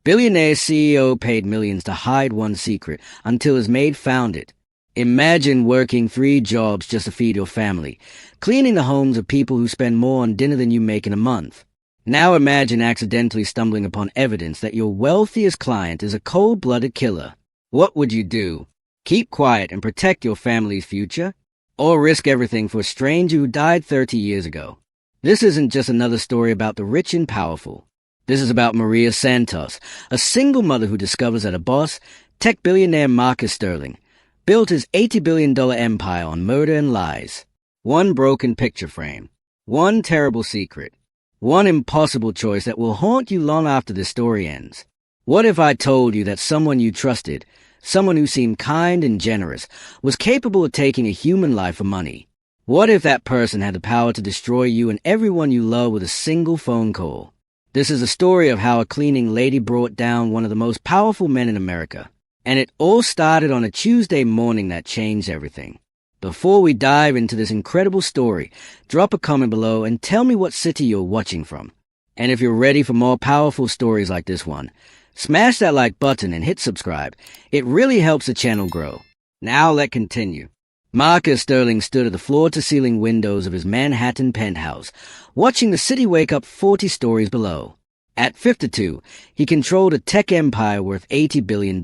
Billionaire CEO paid millions to hide one secret until his maid found it. Imagine working 3 jobs just to feed your family, cleaning the homes of people who spend more on dinner than you make in a month. Now imagine accidentally stumbling upon evidence that your wealthiest client is a cold-blooded killer. What would you do? Keep quiet and protect your family's future? Or risk everything for a stranger who died 30 years ago? This isn't just another story about the rich and powerful. This is about Maria Santos, a single mother who discovers that a boss, tech billionaire Marcus Sterling, built his $80 billion empire on murder and lies. One broken picture frame. One terrible secret. One impossible choice that will haunt you long after the story ends. What if I told you that someone you trusted, someone who seemed kind and generous, was capable of taking a human life for money? What if that person had the power to destroy you and everyone you love with a single phone call? This is a story of how a cleaning lady brought down one of the most powerful men in America. And it all started on a Tuesday morning that changed everything. Before we dive into this incredible story, drop a comment below and tell me what city you're watching from. And if you're ready for more powerful stories like this one, smash that like button and hit subscribe. It really helps the channel grow. Now let's continue. Marcus Sterling stood at the floor-to-ceiling windows of his Manhattan penthouse, watching the city wake up 40 stories below. At 52, he controlled a tech empire worth $80 billion.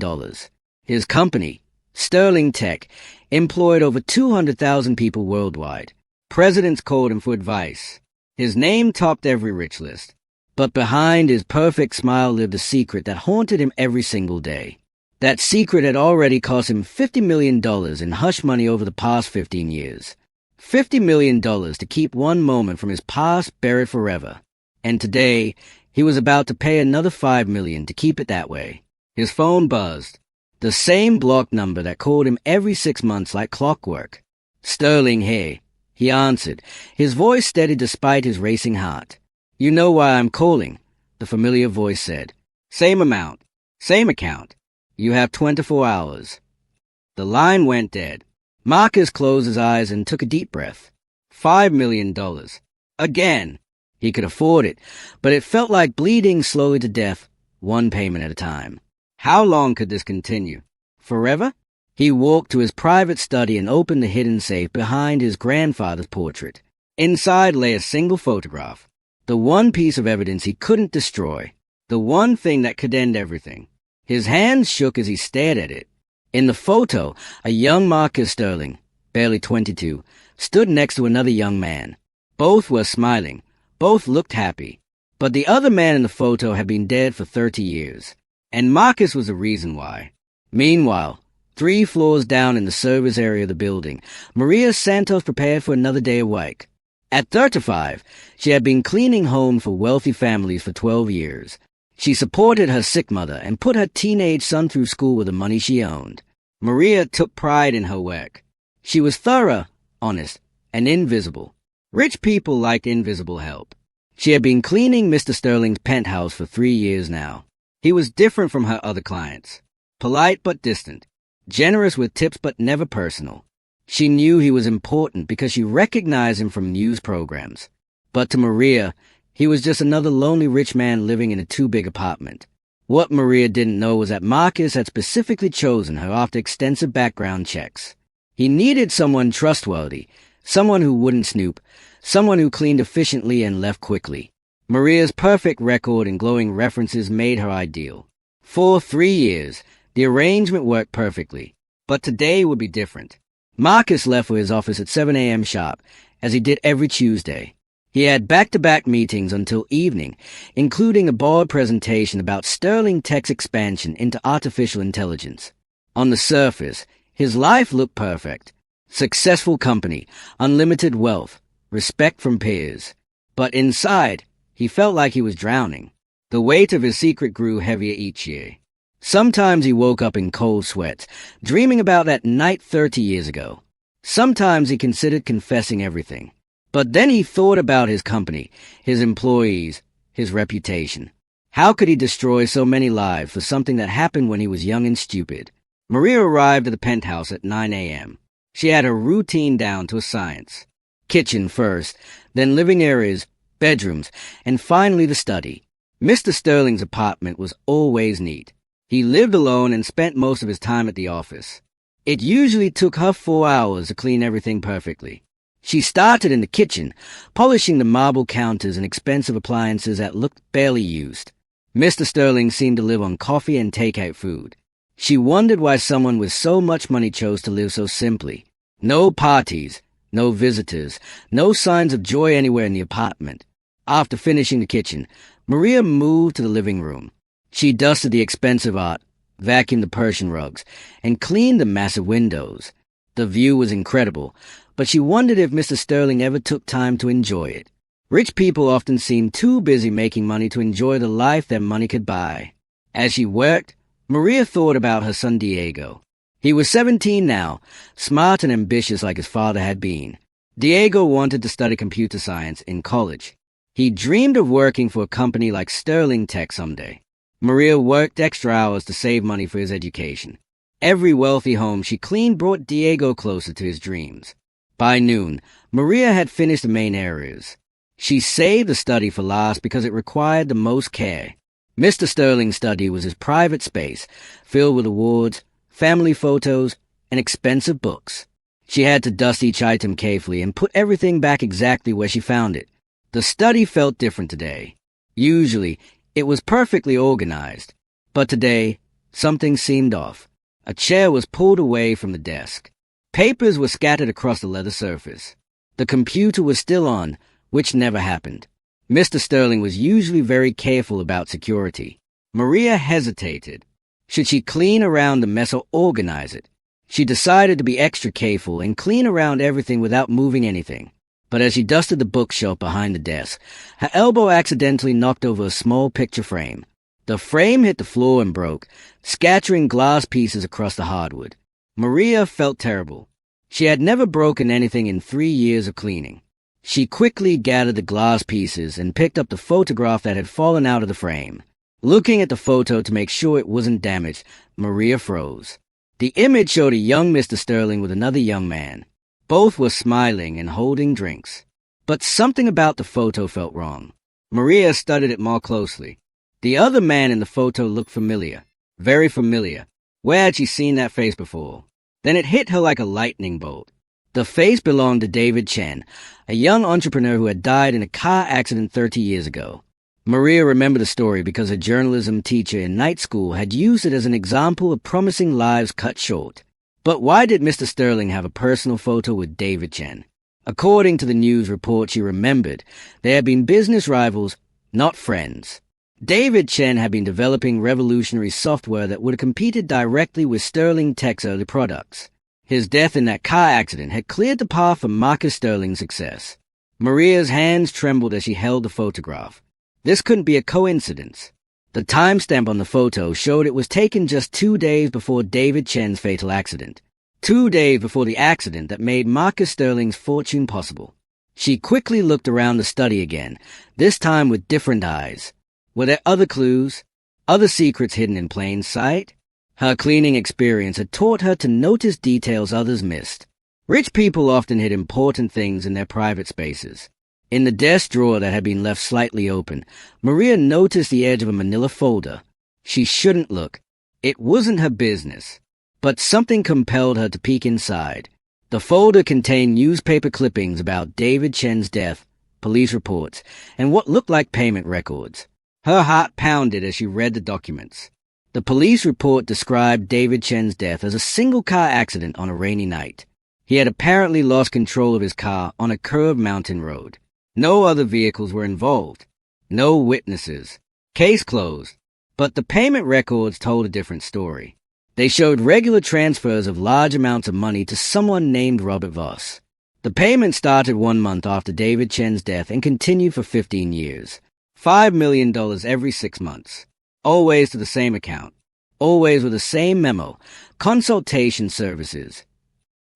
His company, Sterling Tech, employed over 200,000 people worldwide. Presidents called him for advice. His name topped every rich list. But behind his perfect smile lived a secret that haunted him every single day. That secret had already cost him $50 million in hush money over the past 15 years. $50 million to keep one moment from his past buried forever. And today, he was about to pay another $5 million to keep it that way. His phone buzzed. The same block number that called him every 6 months like clockwork. Sterling here, he answered, his voice steady despite his racing heart. You know why I'm calling, the familiar voice said. Same amount, same account. You have 24 hours. The line went dead. Marcus closed his eyes and took a deep breath. $5 million. Again. He could afford it, but it felt like bleeding slowly to death, one payment at a time. How long could this continue? Forever? He walked to his private study and opened the hidden safe behind his grandfather's portrait. Inside lay a single photograph. The one piece of evidence he couldn't destroy. The one thing that could end everything. His hands shook as he stared at it. In the photo, a young Marcus Sterling, barely 22, stood next to another young man. Both were smiling. Both looked happy. But the other man in the photo had been dead for 30 years. And Marcus was the reason why. Meanwhile, 3 floors down in the service area of the building, Maria Santos prepared for another day of work. At 35, she had been cleaning homes for wealthy families for 12 years. She supported her sick mother and put her teenage son through school with the money she owned. Maria took pride in her work. She was thorough, honest, and invisible. Rich people liked invisible help. She had been cleaning Mr. Sterling's penthouse for 3 years now. He was different from her other clients. Polite but distant. Generous with tips but never personal. She knew he was important because she recognized him from news programs. But to Maria, he was just another lonely rich man living in a too-big apartment. What Maria didn't know was that Marcus had specifically chosen her after extensive background checks. He needed someone trustworthy, someone who wouldn't snoop, someone who cleaned efficiently and left quickly. Maria's perfect record and glowing references made her ideal. For 3 years, the arrangement worked perfectly. But today would be different. Marcus left for his office at 7 a.m. sharp, as he did every Tuesday. He had back-to-back meetings until evening, including a board presentation about Sterling Tech's expansion into artificial intelligence. On the surface, his life looked perfect. Successful company, unlimited wealth, respect from peers. But inside, he felt like he was drowning. The weight of his secret grew heavier each year. Sometimes he woke up in cold sweats, dreaming about that night 30 years ago. Sometimes he considered confessing everything. But then he thought about his company, his employees, his reputation. How could he destroy so many lives for something that happened when he was young and stupid? Maria arrived at the penthouse at 9 a.m. She had her routine down to a science. Kitchen first, then living areas, bedrooms, and finally the study. Mr. Sterling's apartment was always neat. He lived alone and spent most of his time at the office. It usually took her 4 hours to clean everything perfectly. She started in the kitchen, polishing the marble counters and expensive appliances that looked barely used. Mr. Sterling seemed to live on coffee and takeout food. She wondered why someone with so much money chose to live so simply. No parties, no visitors, no signs of joy anywhere in the apartment. After finishing the kitchen, Maria moved to the living room. She dusted the expensive art, vacuumed the Persian rugs, and cleaned the massive windows. The view was incredible, but she wondered if Mr. Sterling ever took time to enjoy it. Rich people often seem too busy making money to enjoy the life that money could buy. As she worked, Maria thought about her son Diego. He was 17 now, smart and ambitious like his father had been. Diego wanted to study computer science in college. He dreamed of working for a company like Sterling Tech someday. Maria worked extra hours to save money for his education. Every wealthy home she cleaned brought Diego closer to his dreams. By noon, Maria had finished the main areas. She saved the study for last because it required the most care. Mr. Sterling's study was his private space, filled with awards, family photos, and expensive books. She had to dust each item carefully and put everything back exactly where she found it. The study felt different today. Usually, it was perfectly organized. But today, something seemed off. A chair was pulled away from the desk. Papers were scattered across the leather surface. The computer was still on, which never happened. Mr. Sterling was usually very careful about security. Maria hesitated. Should she clean around the mess or organize it? She decided to be extra careful and clean around everything without moving anything. But as she dusted the bookshelf behind the desk, her elbow accidentally knocked over a small picture frame. The frame hit the floor and broke, scattering glass pieces across the hardwood. Maria felt terrible. She had never broken anything in 3 years of cleaning. She quickly gathered the glass pieces and picked up the photograph that had fallen out of the frame. Looking at the photo to make sure it wasn't damaged, Maria froze. The image showed a young Mr. Sterling with another young man. Both were smiling and holding drinks. But something about the photo felt wrong. Maria studied it more closely. The other man in the photo looked familiar. Very familiar. Where had she seen that face before? Then it hit her like a lightning bolt. The face belonged to David Chen, a young entrepreneur who had died in a car accident 30 years ago. Maria remembered the story because a journalism teacher in night school had used it as an example of promising lives cut short. But why did Mr. Sterling have a personal photo with David Chen? According to the news report she remembered, they had been business rivals, not friends. David Chen had been developing revolutionary software that would have competed directly with Sterling Tech's early products. His death in that car accident had cleared the path for Marcus Sterling's success. Maria's hands trembled as she held the photograph. This couldn't be a coincidence. The timestamp on the photo showed it was taken just 2 days before David Chen's fatal accident. 2 days before the accident that made Marcus Sterling's fortune possible. She quickly looked around the study again, this time with different eyes. Were there other clues? Other secrets hidden in plain sight? Her cleaning experience had taught her to notice details others missed. Rich people often hid important things in their private spaces. In the desk drawer that had been left slightly open, Maria noticed the edge of a manila folder. She shouldn't look. It wasn't her business. But something compelled her to peek inside. The folder contained newspaper clippings about David Chen's death, police reports, and what looked like payment records. Her heart pounded as she read the documents. The police report described David Chen's death as a single-car accident on a rainy night. He had apparently lost control of his car on a curved mountain road. No other vehicles were involved. No witnesses. Case closed. But the payment records told a different story. They showed regular transfers of large amounts of money to someone named Robert Voss. The payment started 1 month after David Chen's death and continued for 15 years. $5 million every 6 months. Always to the same account. Always with the same memo. Consultation services.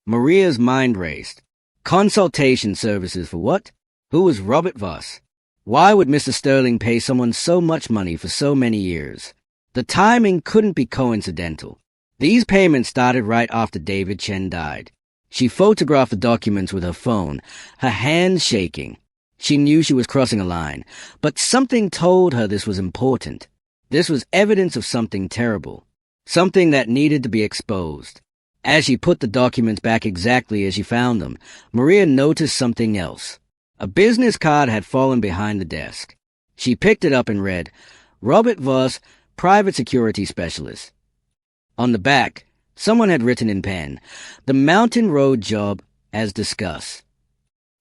Maria's mind raced. Consultation services for what? Who was Robert Voss? Why would Mr. Sterling pay someone so much money for so many years? The timing couldn't be coincidental. These payments started right after David Chen died. She photographed the documents with her phone, her hands shaking. She knew she was crossing a line, but something told her this was important. This was evidence of something terrible, something that needed to be exposed. As she put the documents back exactly as she found them, Maria noticed something else. A business card had fallen behind the desk. She picked it up and read, Robert Voss, Private Security Specialist. On the back, someone had written in pen, the Mountain Road job as discussed.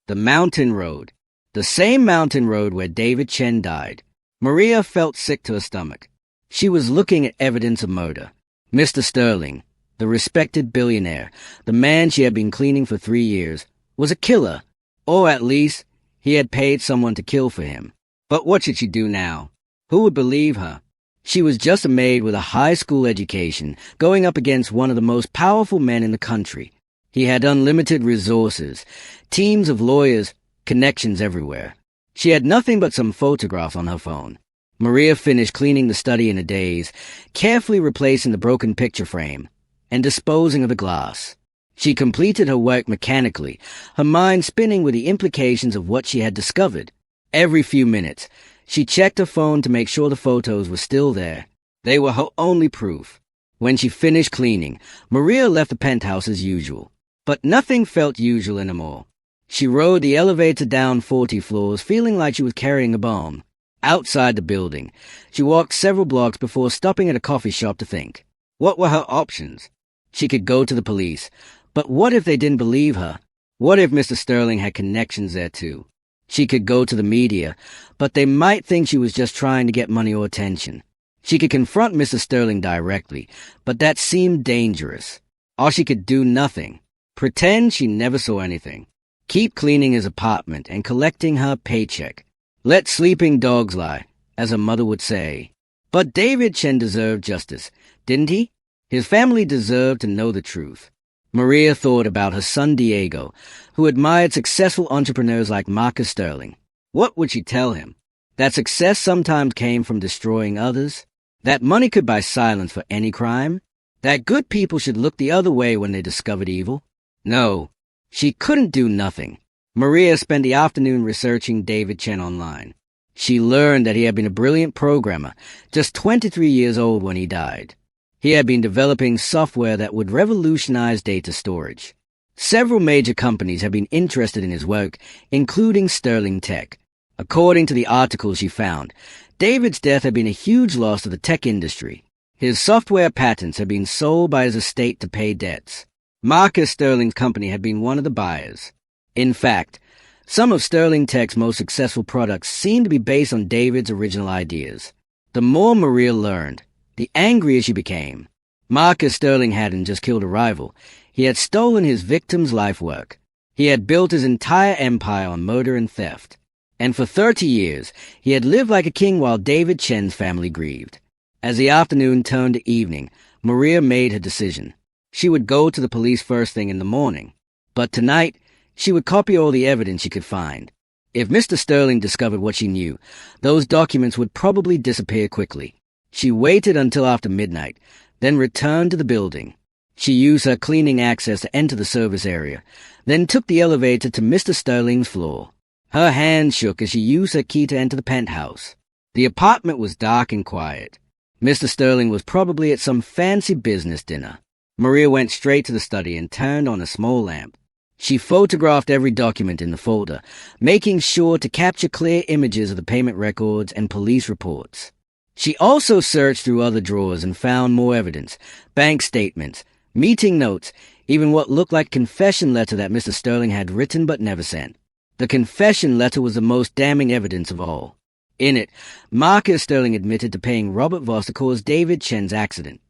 The Mountain Road. The same mountain road where David Chen died. Maria felt sick to her stomach. She was looking at evidence of murder. Mr. Sterling, the respected billionaire, the man she had been cleaning for 3 years, was a killer. Or at least, he had paid someone to kill for him. But what should she do now? Who would believe her? She was just a maid with a high school education, going up against one of the most powerful men in the country. He had unlimited resources, teams of lawyers, connections everywhere. She had nothing but some photographs on her phone. Maria finished cleaning the study in a daze, carefully replacing the broken picture frame and disposing of the glass. She completed her work mechanically, her mind spinning with the implications of what she had discovered. Every few minutes, she checked her phone to make sure the photos were still there. They were her only proof. When she finished cleaning, Maria left the penthouse as usual. But nothing felt usual anymore. She rode the elevator down 40 floors, feeling like she was carrying a bomb. Outside the building, she walked several blocks before stopping at a coffee shop to think. What were her options? She could go to the police, but what if they didn't believe her? What if Mr. Sterling had connections there too? She could go to the media, but they might think she was just trying to get money or attention. She could confront Mr. Sterling directly, but that seemed dangerous. Or she could do nothing. Pretend she never saw anything. Keep cleaning his apartment and collecting her paycheck. Let sleeping dogs lie, as her mother would say. But David Chen deserved justice, didn't he? His family deserved to know the truth. Maria thought about her son Diego, who admired successful entrepreneurs like Marcus Sterling. What would she tell him? That success sometimes came from destroying others? That money could buy silence for any crime? That good people should look the other way when they discovered evil? No. She couldn't do nothing. Maria spent the afternoon researching David Chen online. She learned that he had been a brilliant programmer, just 23 years old when he died. He had been developing software that would revolutionize data storage. Several major companies had been interested in his work, including Sterling Tech. According to the articles she found, David's death had been a huge loss to the tech industry. His software patents had been sold by his estate to pay debts. Marcus Sterling's company had been one of the buyers. In fact, some of Sterling Tech's most successful products seemed to be based on David's original ideas. The more Maria learned, the angrier she became. Marcus Sterling hadn't just killed a rival. He had stolen his victim's life work. He had built his entire empire on murder and theft. And for 30 years, he had lived like a king while David Chen's family grieved. As the afternoon turned to evening, Maria made her decision. She would go to the police first thing in the morning. But tonight, she would copy all the evidence she could find. If Mr. Sterling discovered what she knew, those documents would probably disappear quickly. She waited until after midnight, then returned to the building. She used her cleaning access to enter the service area, then took the elevator to Mr. Sterling's floor. Her hand shook as she used her key to enter the penthouse. The apartment was dark and quiet. Mr. Sterling was probably at some fancy business dinner. Maria went straight to the study and turned on a small lamp. She photographed every document in the folder, making sure to capture clear images of the payment records and police reports. She also searched through other drawers and found more evidence, bank statements, meeting notes, even what looked like a confession letter that Mr. Sterling had written but never sent. The confession letter was the most damning evidence of all. In it, Marcus Sterling admitted to paying Robert Voss to cause David Chen's accident.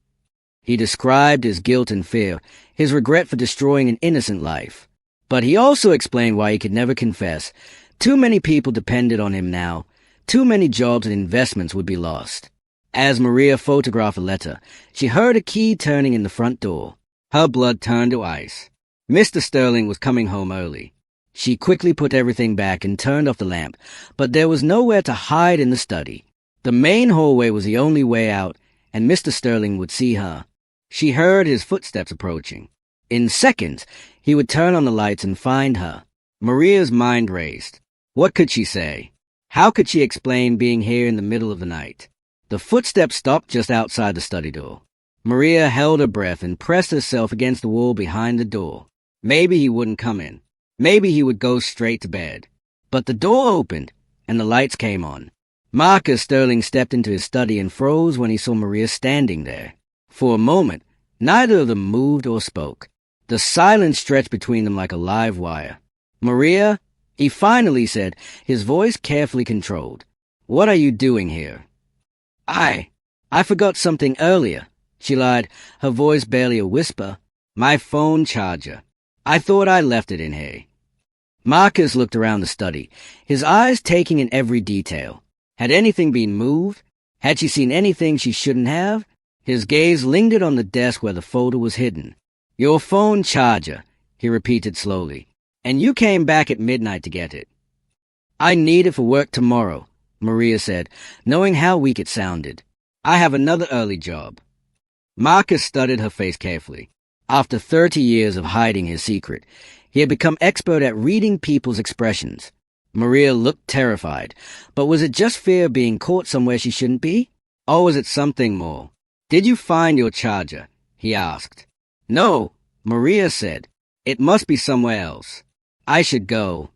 He described his guilt and fear, his regret for destroying an innocent life. But he also explained why he could never confess. Too many people depended on him now. Too many jobs and investments would be lost. As Maria photographed the letter, she heard a key turning in the front door. Her blood turned to ice. Mr. Sterling was coming home early. She quickly put everything back and turned off the lamp, but there was nowhere to hide in the study. The main hallway was the only way out, and Mr. Sterling would see her. She heard his footsteps approaching. In seconds, he would turn on the lights and find her. Maria's mind raced. What could she say? How could she explain being here in the middle of the night? The footsteps stopped just outside the study door. Maria held her breath and pressed herself against the wall behind the door. Maybe he wouldn't come in. Maybe he would go straight to bed. But the door opened, and the lights came on. Marcus Sterling stepped into his study and froze when he saw Maria standing there. For a moment, neither of them moved or spoke. The silence stretched between them like a live wire. "Maria," he finally said, his voice carefully controlled. "What are you doing here?" I forgot something earlier," she lied, her voice barely a whisper. "My phone charger. I thought I left it in here." Marcus looked around the study, his eyes taking in every detail. Had anything been moved? Had she seen anything she shouldn't have? His gaze lingered on the desk where the folder was hidden. "Your phone charger," he repeated slowly. "And you came back at midnight to get it." "I need it for work tomorrow," Maria said, knowing how weak it sounded. "I have another early job." Marcus studied her face carefully. After 30 years of hiding his secret, he had become expert at reading people's expressions. Maria looked terrified, but was it just fear of being caught somewhere she shouldn't be? Or was it something more? "Did you find your charger?" he asked. "No," Maria said. "It must be somewhere else. I should go."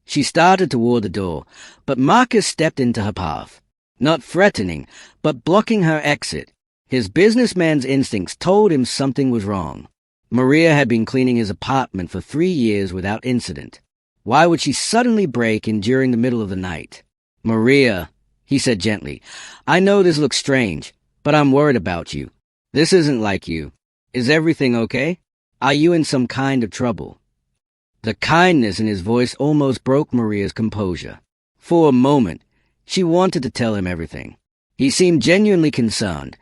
She started toward the door, but Marcus stepped into her path. Not threatening, but blocking her exit. His businessman's instincts told him something was wrong. Maria had been cleaning his apartment for 3 years without incident. Why would she suddenly break in during the middle of the night? "Maria," he said gently, "I know this looks strange, but I'm worried about you. This isn't like you. Is everything okay? Are you in some kind of trouble?" The kindness in his voice almost broke Maria's composure. For a moment, she wanted to tell him everything. He seemed genuinely concerned,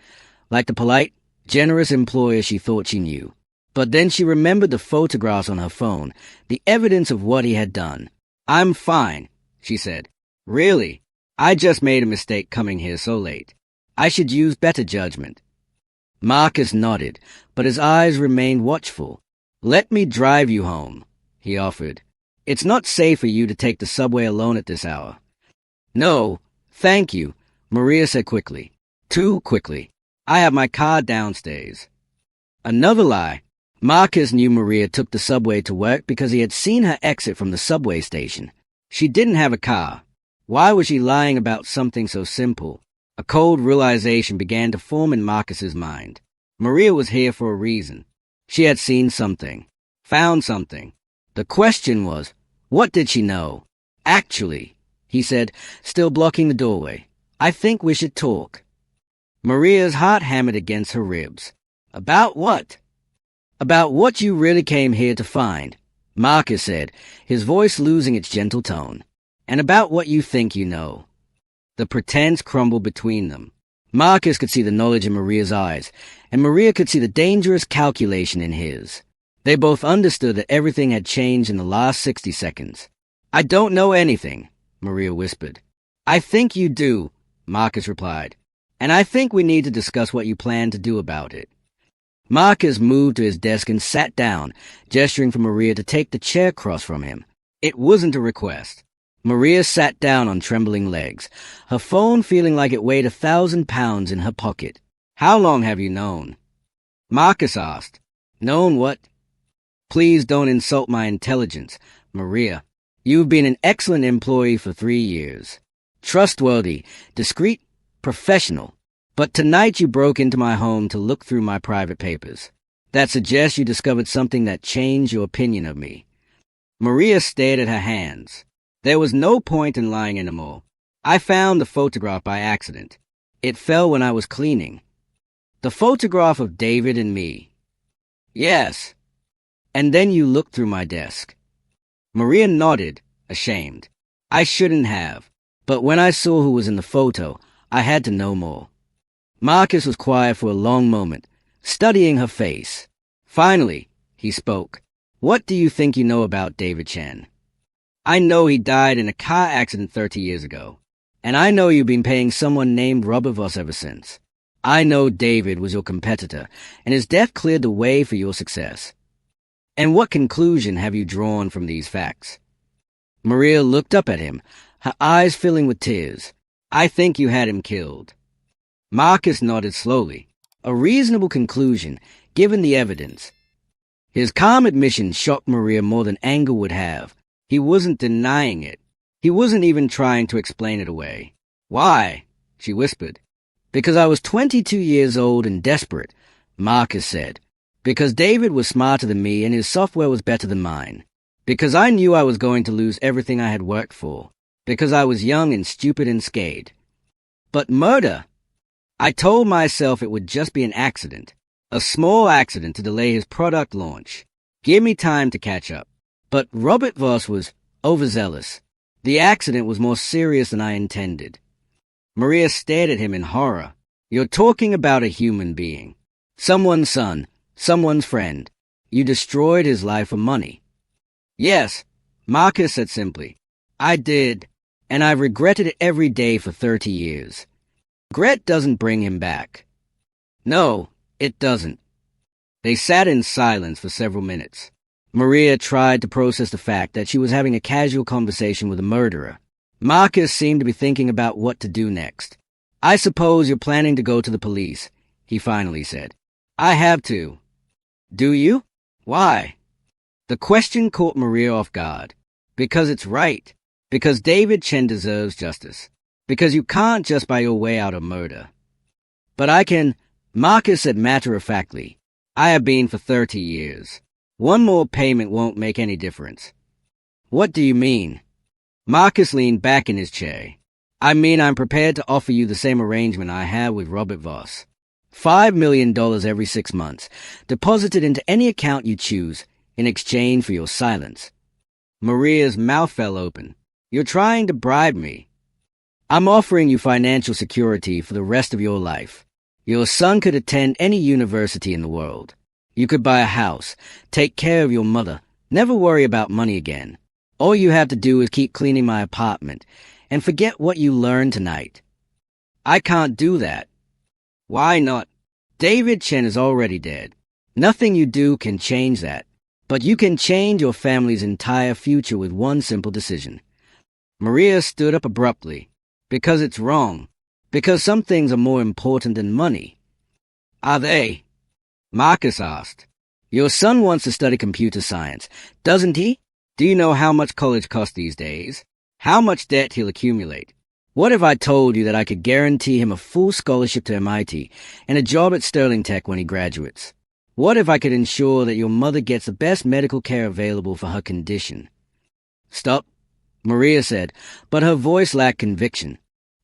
like the polite, generous employer she thought she knew. But then she remembered the photographs on her phone, the evidence of what he had done. "I'm fine," she said. "Really? I just made a mistake coming here so late. I should use better judgment." Marcus nodded, but his eyes remained watchful. "Let me drive you home," he offered. "It's not safe for you to take the subway alone at this hour." "No, thank you," Maria said quickly. Too quickly. "I have my car downstairs." Another lie. Marcus knew Maria took the subway to work because he had seen her exit from the subway station. She didn't have a car. Why was she lying about something so simple? A cold realization began to form in Marcus's mind. Maria was here for a reason. She had seen something, found something. The question was, what did she know? "Actually," he said, still blocking the doorway, "I think we should talk." Maria's heart hammered against her ribs. "About what?" "About what you really came here to find," Marcus said, his voice losing its gentle tone. "And about what you think you know." The pretense crumbled between them. Marcus could see the knowledge in Maria's eyes, and Maria could see the dangerous calculation in his. They both understood that everything had changed in the last 60 seconds. "I don't know anything," Maria whispered. "I think you do," Marcus replied. "And I think we need to discuss what you plan to do about it." Marcus moved to his desk and sat down, gesturing for Maria to take the chair across from him. It wasn't a request. Maria sat down on trembling legs, her phone feeling like it weighed 1,000 pounds in her pocket. "How long have you known?" Marcus asked. "Known what?" "Please don't insult my intelligence, Maria. You've been an excellent employee for 3 years. Trustworthy, discreet, professional. But tonight you broke into my home to look through my private papers. That suggests you discovered something that changed your opinion of me." Maria stared at her hands. "There was no point in lying anymore. I found the photograph by accident. It fell when I was cleaning." "The photograph of David and me?" "Yes." "And then you looked through my desk." Maria nodded, ashamed. "I shouldn't have. But when I saw who was in the photo, I had to know more." Marcus was quiet for a long moment, studying her face. Finally, he spoke. "What do you think you know about David Chen?" "I know he died in a car accident 30 years ago. And I know you've been paying someone named Robert Voss ever since. I know David was your competitor, and his death cleared the way for your success. And what conclusion have you drawn from these facts?" Maria looked up at him, her eyes filling with tears. I think you had him killed. Marcus nodded slowly. A reasonable conclusion, given the evidence. His calm admission shocked Maria more than anger would have. He wasn't denying it. He wasn't even trying to explain it away. Why? She whispered. Because I was 22 years old and desperate, Marcus said. Because David was smarter than me and his software was better than mine. Because I knew I was going to lose everything I had worked for. Because I was young and stupid and scared. But murder? I told myself it would just be an accident. A small accident to delay his product launch. Give me time to catch up. But Robert Voss was overzealous. The accident was more serious than I intended. Maria stared at him in horror. You're talking about a human being. Someone's son. Someone's friend. You destroyed his life for money. Yes, Marcus said simply. I did, and I've regretted it every day for 30 years. Regret doesn't bring him back. No, it doesn't. They sat in silence for several minutes. Maria tried to process the fact that she was having a casual conversation with a murderer. Marcus seemed to be thinking about what to do next. I suppose you're planning to go to the police, he finally said. I have to. Do you? Why? The question caught Maria off guard. Because it's right. Because David Chen deserves justice. Because you can't just buy your way out of murder. But I can, Marcus said matter-of-factly. I have been for 30 years. One more payment won't make any difference. What do you mean? Marcus leaned back in his chair. I mean I'm prepared to offer you the same arrangement I had with Robert Voss. $5 million every 6 months, deposited into any account you choose, in exchange for your silence. Maria's mouth fell open. You're trying to bribe me. I'm offering you financial security for the rest of your life. Your son could attend any university in the world. You could buy a house, take care of your mother, never worry about money again. All you have to do is keep cleaning my apartment, and forget what you learned tonight. I can't do that. Why not? David Chen is already dead. Nothing you do can change that. But you can change your family's entire future with one simple decision. Maria stood up abruptly. Because it's wrong. Because some things are more important than money. Are they? Marcus asked. Your son wants to study computer science, doesn't he? Do you know how much college costs these days? How much debt he'll accumulate? What if I told you that I could guarantee him a full scholarship to MIT and a job at Sterling Tech when he graduates? What if I could ensure that your mother gets the best medical care available for her condition? Stop, Maria said, but her voice lacked conviction.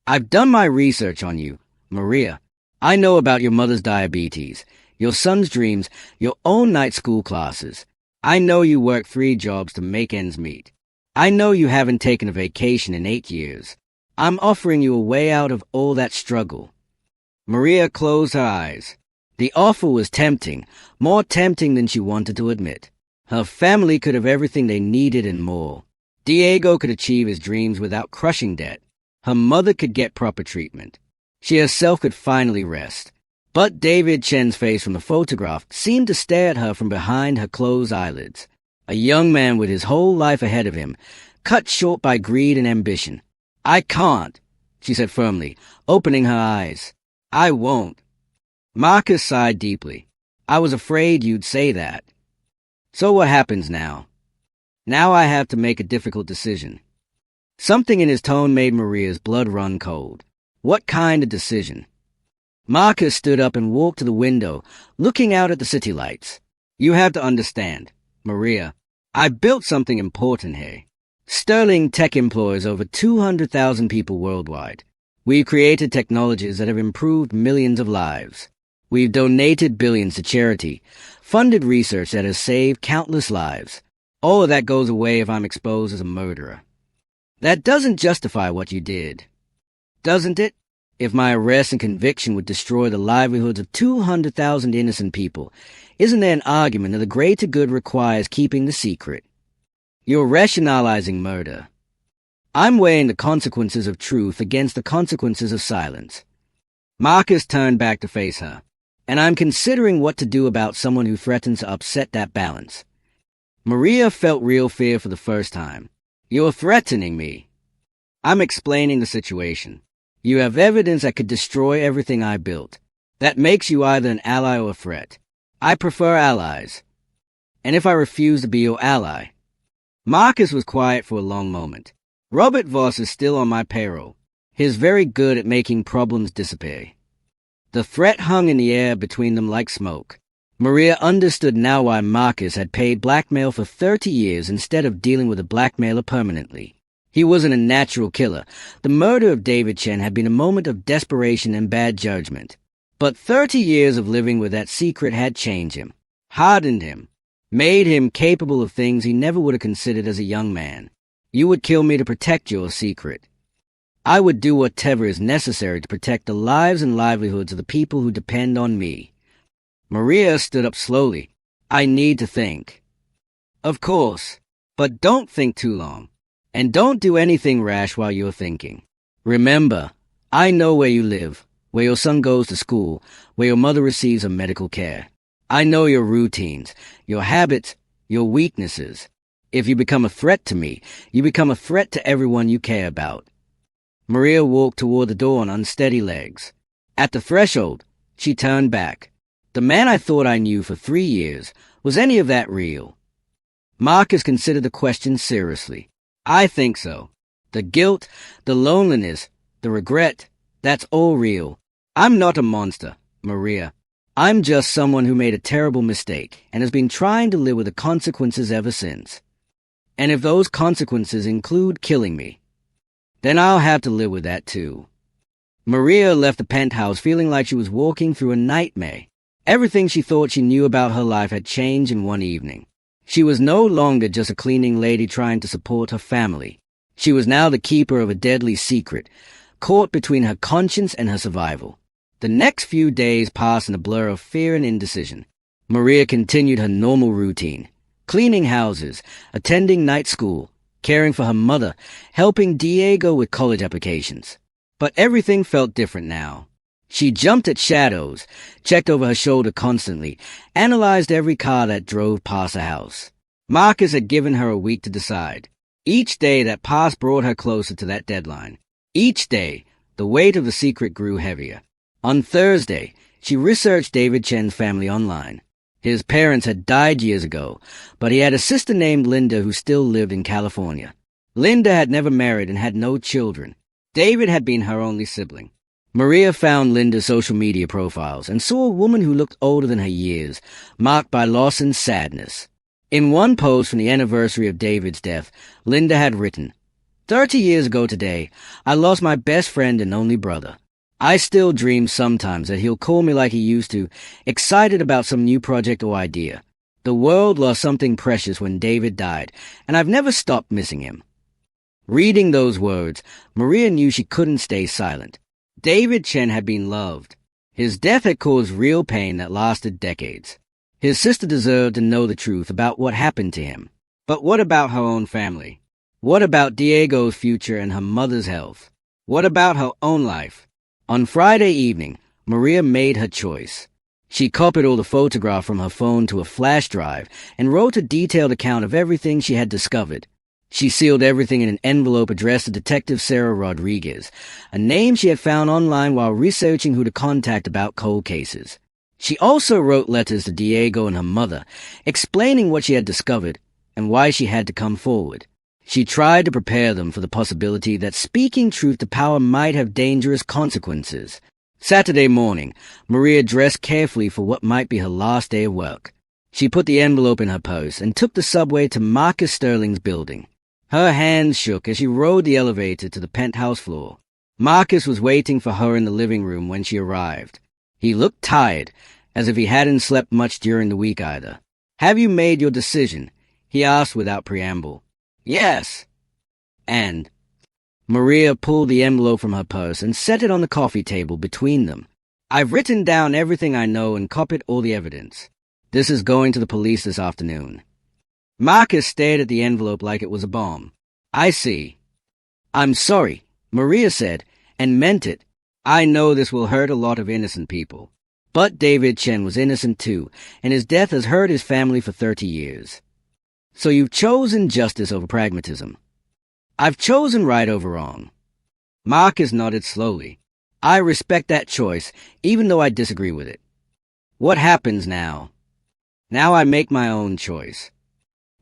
I've done my research on you, Maria. I know about your mother's diabetes, your son's dreams, your own night school classes. I know you work 3 jobs to make ends meet. I know you haven't taken a vacation in 8 years. I'm offering you a way out of all that struggle. Maria closed her eyes. The offer was tempting, more tempting than she wanted to admit. Her family could have everything they needed and more. Diego could achieve his dreams without crushing debt. Her mother could get proper treatment. She herself could finally rest. But David Chen's face from the photograph seemed to stare at her from behind her closed eyelids. A young man with his whole life ahead of him, cut short by greed and ambition. I can't, she said firmly, opening her eyes. I won't. Marcus sighed deeply. I was afraid you'd say that. So what happens now? Now I have to make a difficult decision. Something in his tone made Maria's blood run cold. What kind of decision? Marcus stood up and walked to the window, looking out at the city lights. You have to understand, Maria, I built something important here. Sterling Tech employs over 200,000 people worldwide. We've created technologies that have improved millions of lives. We've donated billions to charity, funded research that has saved countless lives. All of that goes away if I'm exposed as a murderer. That doesn't justify what you did, doesn't it? If my arrest and conviction would destroy the livelihoods of 200,000 innocent people, isn't there an argument that the greater good requires keeping the secret? You're rationalizing murder. I'm weighing the consequences of truth against the consequences of silence. Marcus turned back to face her. And I'm considering what to do about someone who threatens to upset that balance. Maria felt real fear for the first time. You're threatening me. I'm explaining the situation. You have evidence that could destroy everything I built. That makes you either an ally or a threat. I prefer allies. And if I refuse to be your ally? Marcus was quiet for a long moment. Robert Voss is still on my payroll. He's very good at making problems disappear. The threat hung in the air between them like smoke. Maria understood now why Marcus had paid blackmail for 30 years instead of dealing with a blackmailer permanently. He wasn't a natural killer. The murder of David Chen had been a moment of desperation and bad judgment. But 30 years of living with that secret had changed him, hardened him, made him capable of things he never would have considered as a young man. You would kill me to protect your secret. I would do whatever is necessary to protect the lives and livelihoods of the people who depend on me. Maria stood up slowly. I need to think. Of course, but don't think too long. And don't do anything rash while you're thinking. Remember, I know where you live, where your son goes to school, where your mother receives her medical care. I know your routines, your habits, your weaknesses. If you become a threat to me, you become a threat to everyone you care about. Maria walked toward the door on unsteady legs. At the threshold, she turned back. The man I thought I knew for 3 years, was any of that real? Marcus considered the question seriously. I think so. The guilt, the loneliness, the regret, that's all real. I'm not a monster, Maria. I'm just someone who made a terrible mistake and has been trying to live with the consequences ever since. And if those consequences include killing me, then I'll have to live with that too. Maria left the penthouse feeling like she was walking through a nightmare. Everything she thought she knew about her life had changed in one evening. She was no longer just a cleaning lady trying to support her family. She was now the keeper of a deadly secret, caught between her conscience and her survival. The next few days passed in a blur of fear and indecision. Maria continued her normal routine, cleaning houses, attending night school, caring for her mother, helping Diego with college applications. But everything felt different now. She jumped at shadows, checked over her shoulder constantly, analyzed every car that drove past her house. Marcus had given her a week to decide. Each day that passed brought her closer to that deadline. Each day, the weight of the secret grew heavier. On Thursday, she researched David Chen's family online. His parents had died years ago, but he had a sister named Linda who still lived in California. Linda had never married and had no children. David had been her only sibling. Maria found Linda's social media profiles and saw a woman who looked older than her years, marked by loss and sadness. In one post from the anniversary of David's death, Linda had written, 30 years ago today, I lost my best friend and only brother. I still dream sometimes that he'll call me like he used to, excited about some new project or idea. The world lost something precious when David died, and I've never stopped missing him. Reading those words, Maria knew she couldn't stay silent. David Chen had been loved. His death had caused real pain that lasted decades. His sister deserved to know the truth about what happened to him. But what about her own family? What about Diego's future and her mother's health? What about her own life? On Friday evening, Maria made her choice. She copied all the photographs from her phone to a flash drive and wrote a detailed account of everything she had discovered. She sealed everything in an envelope addressed to Detective Sarah Rodriguez, a name she had found online while researching who to contact about cold cases. She also wrote letters to Diego and her mother, explaining what she had discovered and why she had to come forward. She tried to prepare them for the possibility that speaking truth to power might have dangerous consequences. Saturday morning, Maria dressed carefully for what might be her last day of work. She put the envelope in her purse and took the subway to Marcus Sterling's building. Her hands shook as she rode the elevator to the penthouse floor. Marcus was waiting for her in the living room when she arrived. He looked tired, as if he hadn't slept much during the week either. Have you made your decision? He asked without preamble. Yes. And Maria pulled the envelope from her purse and set it on the coffee table between them. I've written down everything I know and copied all the evidence. This is going to the police this afternoon. Marcus stared at the envelope like it was a bomb. I see. I'm sorry, Maria said, and meant it. I know this will hurt a lot of innocent people. But David Chen was innocent too, and his death has hurt his family for 30 years. So you've chosen justice over pragmatism. I've chosen right over wrong. Marcus nodded slowly. I respect that choice, even though I disagree with it. What happens now? Now I make my own choice.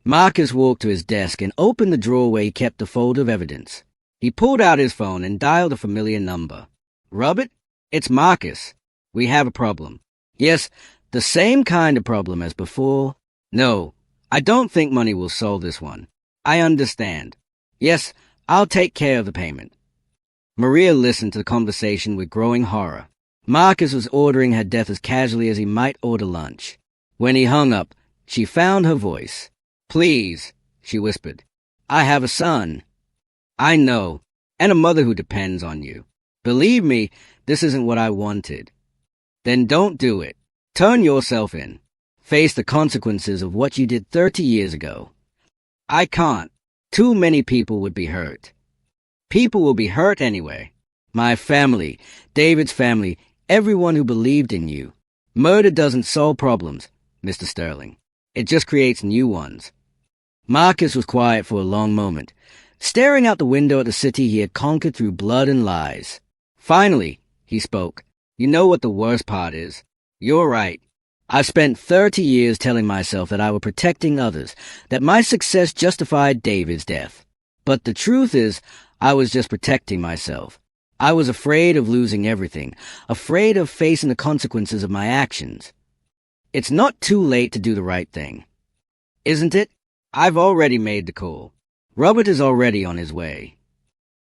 Marcus walked to his desk and opened the drawer where he kept the folder of evidence. He pulled out his phone and dialed a familiar number. Robert? It's Marcus. We have a problem. Yes, the same kind of problem as before. No, I don't think money will solve this one. I understand. Yes, I'll take care of the payment. Maria listened to the conversation with growing horror. Marcus was ordering her death as casually as he might order lunch. When he hung up, she found her voice. Please, she whispered. I have a son. I know, and a mother who depends on you. Believe me, this isn't what I wanted. Then don't do it. Turn yourself in. Face the consequences of what you did 30 years ago. I can't. Too many people would be hurt. People will be hurt anyway. My family, David's family, everyone who believed in you. Murder doesn't solve problems, Mr. Sterling. It just creates new ones. Marcus was quiet for a long moment, staring out the window at the city he had conquered through blood and lies. Finally, he spoke. You know what the worst part is? You're right. I've spent 30 years telling myself that I was protecting others, that my success justified David's death. But the truth is, I was just protecting myself. I was afraid of losing everything, afraid of facing the consequences of my actions. It's not too late to do the right thing. Isn't it? I've already made the call. Robert is already on his way.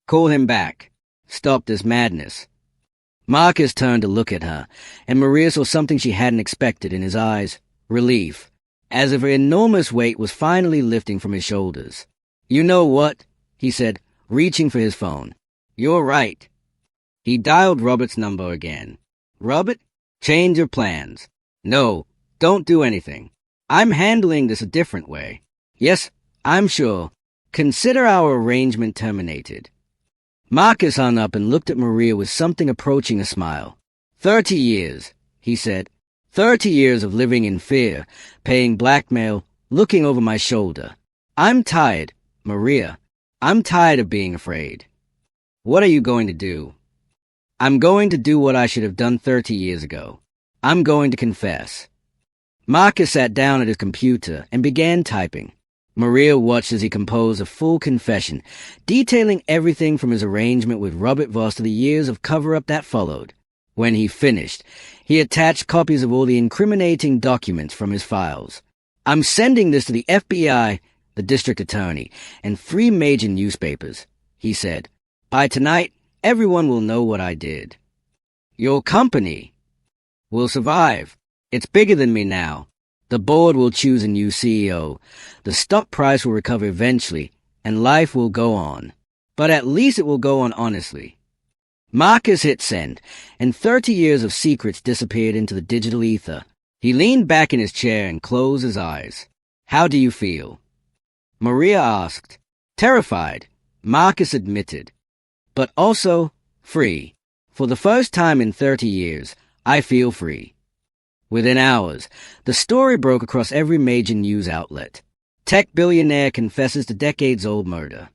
Call him back. Stop this madness. Marcus turned to look at her, and Maria saw something she hadn't expected in his eyes. Relief, as if an enormous weight was finally lifting from his shoulders. You know what? He said, reaching for his phone. You're right. He dialed Robert's number again. Robert, change your plans. No, don't do anything. I'm handling this a different way. Yes, I'm sure. Consider our arrangement terminated. Marcus hung up and looked at Maria with something approaching a smile. 30 years, he said. 30 years of living in fear, paying blackmail, looking over my shoulder. I'm tired, Maria. I'm tired of being afraid. What are you going to do? I'm going to do what I should have done 30 years ago. I'm going to confess. Marcus sat down at his computer and began typing. Maria watched as he composed a full confession, detailing everything from his arrangement with Robert Voss to the years of cover-up that followed. When he finished, he attached copies of all the incriminating documents from his files. I'm sending this to the FBI, the district attorney, and 3 major newspapers, he said. By tonight, everyone will know what I did. Your company will survive. It's bigger than me now. The board will choose a new CEO. The stock price will recover eventually, and life will go on. But at least it will go on honestly. Marcus hit send, and 30 years of secrets disappeared into the digital ether. He leaned back in his chair and closed his eyes. How do you feel? Maria asked. Terrified, Marcus admitted. But also free. For the first time in 30 years, I feel free. Within hours, the story broke across every major news outlet. Tech billionaire confesses to decades-old murder.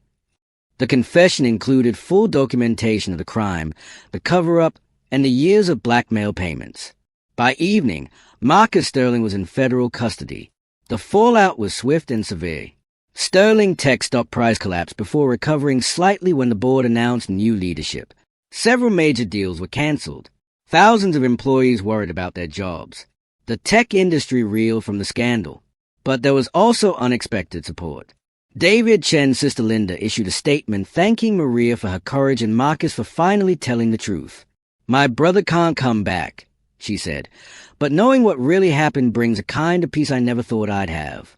The confession included full documentation of the crime, the cover-up, and the years of blackmail payments. By evening, Marcus Sterling was in federal custody. The fallout was swift and severe. Sterling Tech stock price collapsed before recovering slightly when the board announced new leadership. Several major deals were cancelled. Thousands of employees worried about their jobs. The tech industry reeled from the scandal. But there was also unexpected support. David Chen's sister Linda issued a statement thanking Maria for her courage and Marcus for finally telling the truth. My brother can't come back, she said, but knowing what really happened brings a kind of peace I never thought I'd have.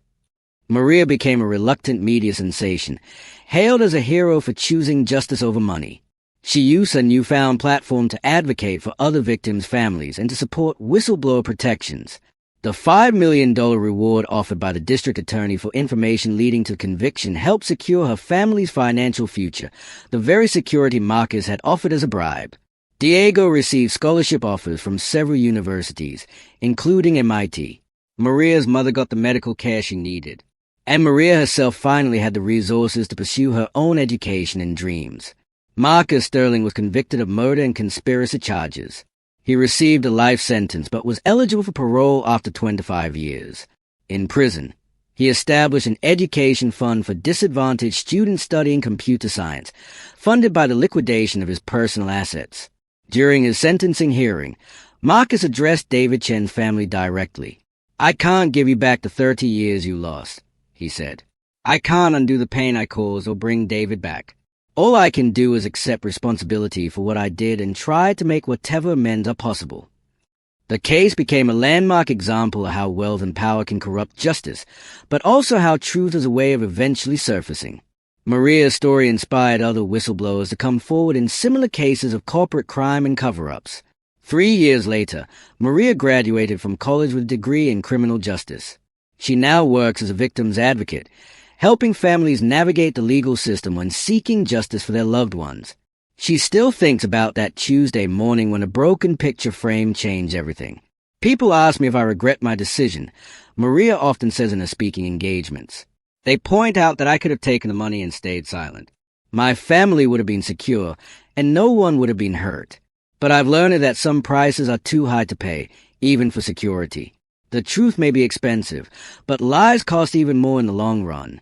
Maria became a reluctant media sensation, hailed as a hero for choosing justice over money. She used her newfound platform to advocate for other victims' families and to support whistleblower protections. The $5 million reward offered by the district attorney for information leading to conviction helped secure her family's financial future, the very security Marcus had offered as a bribe. Diego received scholarship offers from several universities, including MIT. Maria's mother got the medical care she needed. And Maria herself finally had the resources to pursue her own education and dreams. Marcus Sterling was convicted of murder and conspiracy charges. He received a life sentence but was eligible for parole after 25 years. In prison, he established an education fund for disadvantaged students studying computer science, funded by the liquidation of his personal assets. During his sentencing hearing, Marcus addressed David Chen's family directly. "I can't give you back the 30 years you lost," he said. "I can't undo the pain I caused or bring David back. All I can do is accept responsibility for what I did and try to make whatever amends are possible." The case became a landmark example of how wealth and power can corrupt justice, but also how truth is a way of eventually surfacing. Maria's story inspired other whistleblowers to come forward in similar cases of corporate crime and cover-ups. 3 years later, Maria graduated from college with a degree in criminal justice. She now works as a victim's advocate, helping families navigate the legal system when seeking justice for their loved ones. She still thinks about that Tuesday morning when a broken picture frame changed everything. "People ask me if I regret my decision," Maria often says in her speaking engagements. "They point out that I could have taken the money and stayed silent. My family would have been secure, and no one would have been hurt. But I've learned that some prices are too high to pay, even for security. The truth may be expensive, but lies cost even more in the long run."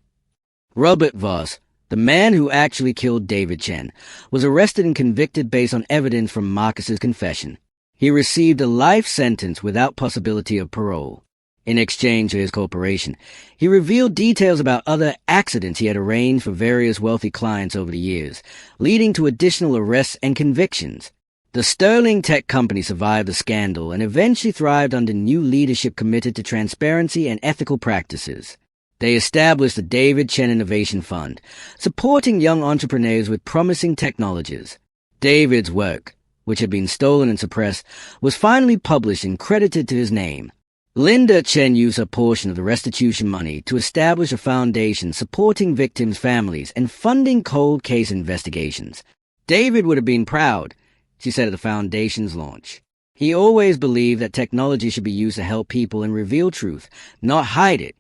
Robert Voss, the man who actually killed David Chen, was arrested and convicted based on evidence from Marcus's confession. He received a life sentence without possibility of parole. In exchange for his cooperation, he revealed details about other accidents he had arranged for various wealthy clients over the years, leading to additional arrests and convictions. The Sterling tech company survived the scandal and eventually thrived under new leadership committed to transparency and ethical practices. They established the David Chen Innovation Fund, supporting young entrepreneurs with promising technologies. David's work, which had been stolen and suppressed, was finally published and credited to his name. Linda Chen used a portion of the restitution money to establish a foundation supporting victims' families and funding cold case investigations. "David would have been proud," she said at the foundation's launch. "He always believed that technology should be used to help people and reveal truth, not hide it."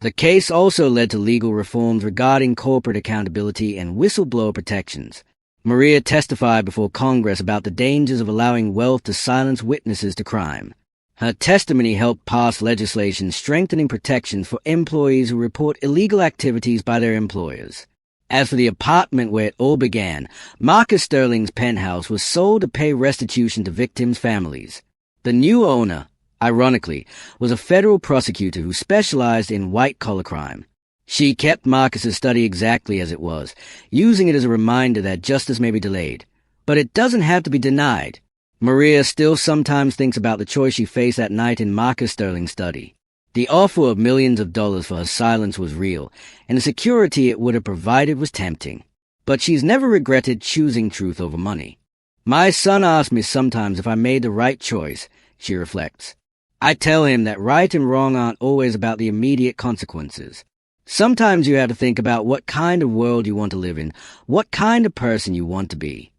The case also led to legal reforms regarding corporate accountability and whistleblower protections. Maria testified before Congress about the dangers of allowing wealth to silence witnesses to crime. Her testimony helped pass legislation strengthening protections for employees who report illegal activities by their employers. As for the apartment where it all began, Marcus Sterling's penthouse was sold to pay restitution to victims' families. The new owner, ironically, was a federal prosecutor who specialized in white-collar crime. She kept Marcus's study exactly as it was, using it as a reminder that justice may be delayed, but it doesn't have to be denied. Maria still sometimes thinks about the choice she faced that night in Marcus Sterling's study. The offer of millions of dollars for her silence was real, and the security it would have provided was tempting. But she's never regretted choosing truth over money. "My son asks me sometimes if I made the right choice," she reflects. "I tell him that right and wrong aren't always about the immediate consequences. Sometimes you have to think about what kind of world you want to live in, what kind of person you want to be."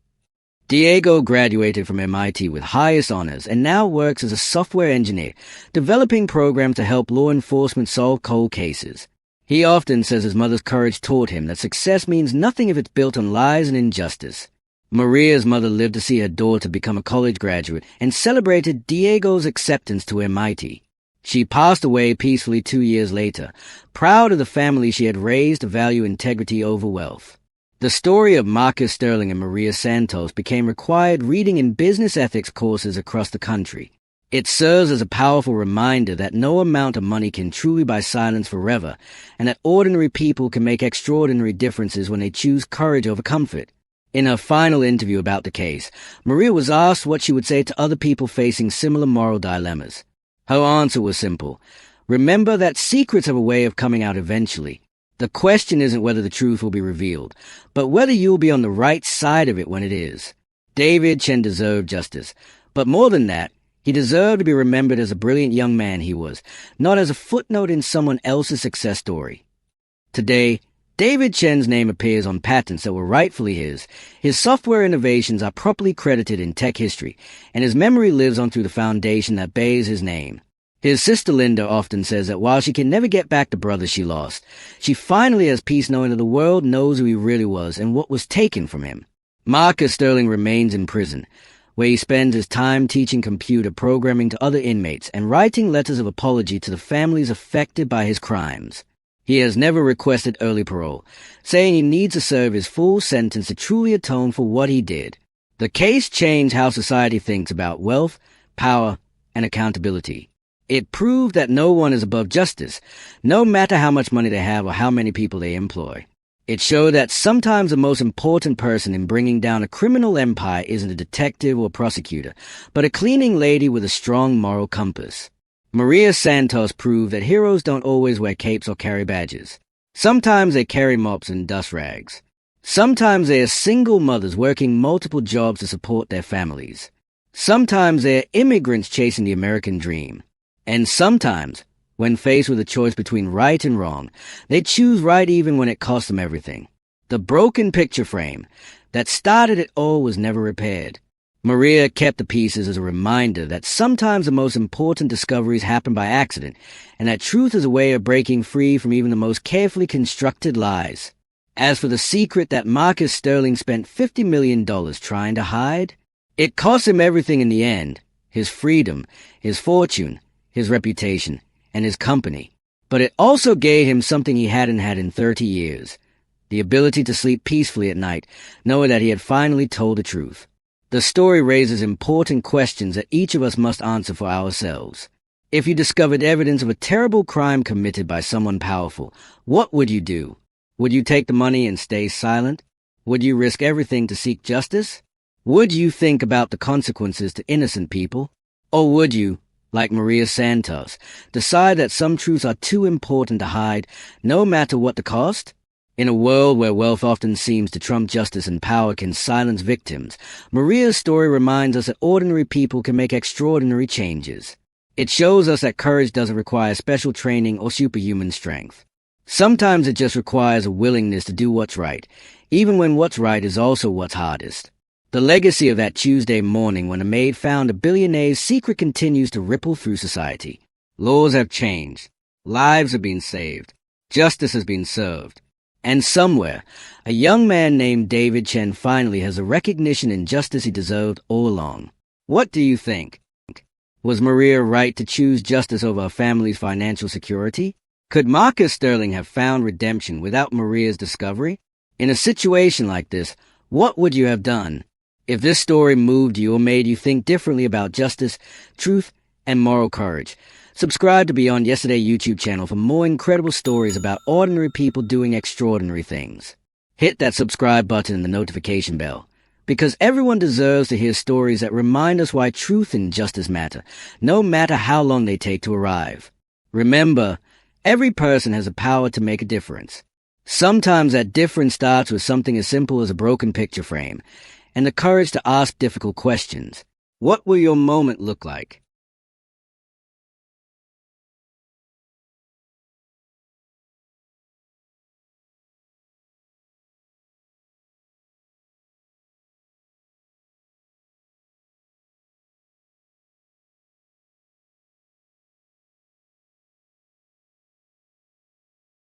Diego graduated from MIT with highest honors and now works as a software engineer, developing programs to help law enforcement solve cold cases. He often says his mother's courage taught him that success means nothing if it's built on lies and injustice. Maria's mother lived to see her daughter become a college graduate and celebrated Diego's acceptance to MIT. She passed away peacefully 2 years later, proud of the family she had raised to value integrity over wealth. The story of Marcus Sterling and Maria Santos became required reading in business ethics courses across the country. It serves as a powerful reminder that no amount of money can truly buy silence forever, and that ordinary people can make extraordinary differences when they choose courage over comfort. In her final interview about the case, Maria was asked what she would say to other people facing similar moral dilemmas. Her answer was simple: remember that secrets have a way of coming out eventually. The question isn't whether the truth will be revealed, but whether you will be on the right side of it when it is. David Chen deserved justice, but more than that, he deserved to be remembered as a brilliant young man he was, not as a footnote in someone else's success story. Today, David Chen's name appears on patents that were rightfully his software innovations are properly credited in tech history, and his memory lives on through the foundation that bears his name. His sister Linda often says that while she can never get back the brother she lost, she finally has peace knowing that the world knows who he really was and what was taken from him. Marcus Sterling remains in prison, where he spends his time teaching computer programming to other inmates and writing letters of apology to the families affected by his crimes. He has never requested early parole, saying he needs to serve his full sentence to truly atone for what he did. The case changed how society thinks about wealth, power, and accountability. It proved that no one is above justice, no matter how much money they have or how many people they employ. It showed that sometimes the most important person in bringing down a criminal empire isn't a detective or prosecutor, but a cleaning lady with a strong moral compass. Maria Santos proved that heroes don't always wear capes or carry badges. Sometimes they carry mops and dust rags. Sometimes they are single mothers working multiple jobs to support their families. Sometimes they are immigrants chasing the American dream. And sometimes, when faced with a choice between right and wrong, they choose right even when it costs them everything. The broken picture frame that started it all was never repaired. Maria kept the pieces as a reminder that sometimes the most important discoveries happen by accident, and that truth is a way of breaking free from even the most carefully constructed lies. As for the secret that Marcus Sterling spent $50 million trying to hide, it cost him everything in the end: his freedom, his fortune, his reputation, and his company. But it also gave him something he hadn't had in 30 years, the ability to sleep peacefully at night, knowing that he had finally told the truth. The story raises important questions that each of us must answer for ourselves. If you discovered evidence of a terrible crime committed by someone powerful, what would you do? Would you take the money and stay silent? Would you risk everything to seek justice? Would you think about the consequences to innocent people? Or would you, like Maria Santos, decide that some truths are too important to hide, no matter what the cost? In a world where wealth often seems to trump justice and power can silence victims, Maria's story reminds us that ordinary people can make extraordinary changes. It shows us that courage doesn't require special training or superhuman strength. Sometimes it just requires a willingness to do what's right, even when what's right is also what's hardest. The legacy of that Tuesday morning when a maid found a billionaire's secret continues to ripple through society. Laws have changed. Lives have been saved. Justice has been served. And somewhere, a young man named David Chen finally has the recognition and justice he deserved all along. What do you think? Was Maria right to choose justice over her family's financial security? Could Marcus Sterling have found redemption without Maria's discovery? In a situation like this, what would you have done? If this story moved you or made you think differently about justice, truth, and moral courage, subscribe to Beyond Yesterday YouTube channel for more incredible stories about ordinary people doing extraordinary things. Hit that subscribe button and the notification bell, because everyone deserves to hear stories that remind us why truth and justice matter, no matter how long they take to arrive. Remember, every person has the power to make a difference. Sometimes that difference starts with something as simple as a broken picture frame, and the courage to ask difficult questions. What will your moment look like?